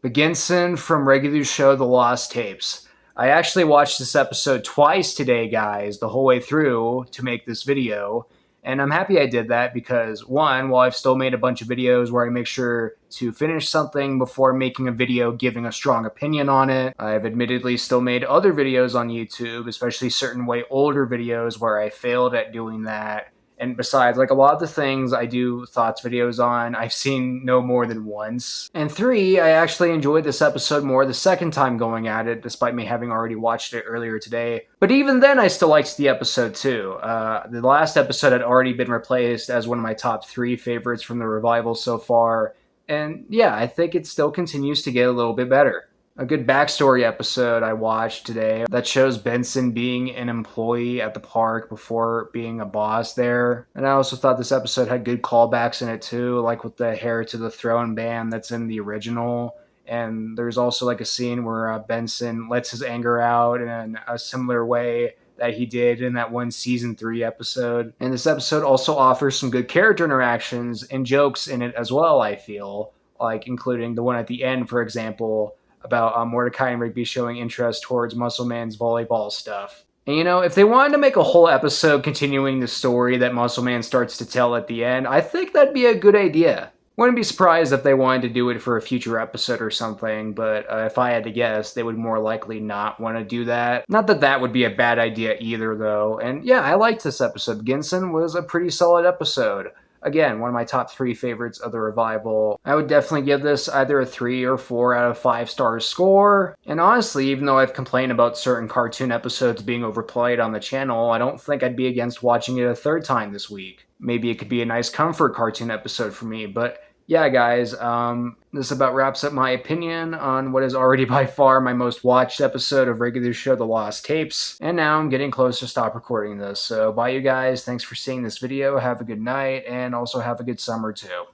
Beginson from regular show The Lost Tapes. I actually watched this episode twice today, guys, the whole way through to make this video. And I'm happy I did that because, one, while I've still made a bunch of videos where I make sure to finish something before making a video giving a strong opinion on it, I've admittedly still made other videos on YouTube, especially certain way older videos where I failed at doing that. And besides, like a lot of the things I do thoughts videos on, I've seen no more than once. And three, I actually enjoyed this episode more the second time going at it, despite me having already watched it earlier today. But even then, I still liked the episode too. The last episode had already been replaced as one of my top three favorites from the revival so far. And yeah, I think it still continues to get a little bit better. A good backstory episode I watched today that shows Benson being an employee at the park before being a boss there. And I also thought this episode had good callbacks in it too, like with the Hair to the Throne band that's in the original. And there's also like a scene where Benson lets his anger out in a similar way that he did in that one season 3 episode. And this episode also offers some good character interactions and jokes in it as well, I feel, like including the one at the end, for example, about Mordecai and Rigby showing interest towards Muscle Man's volleyball stuff. And if they wanted to make a whole episode continuing the story that Muscle Man starts to tell at the end, I think that'd be a good idea. Wouldn't be surprised if they wanted to do it for a future episode or something, but if I had to guess, they would more likely not want to do that. Not that that would be a bad idea either, though. And yeah, I liked this episode. Beginson was a pretty solid episode. Again, one of my top three favorites of the revival. I would definitely give this either a 3 or 4 out of 5 stars score. And honestly, even though I've complained about certain cartoon episodes being overplayed on the channel, I don't think I'd be against watching it a third time this week. Maybe it could be a nice comfort cartoon episode for me, but yeah, guys, this about wraps up my opinion on what is already by far my most watched episode of regular show The Lost Tapes. And now I'm getting close to stop recording this. So bye, you guys. Thanks for seeing this video. Have a good night, and also have a good summer, too.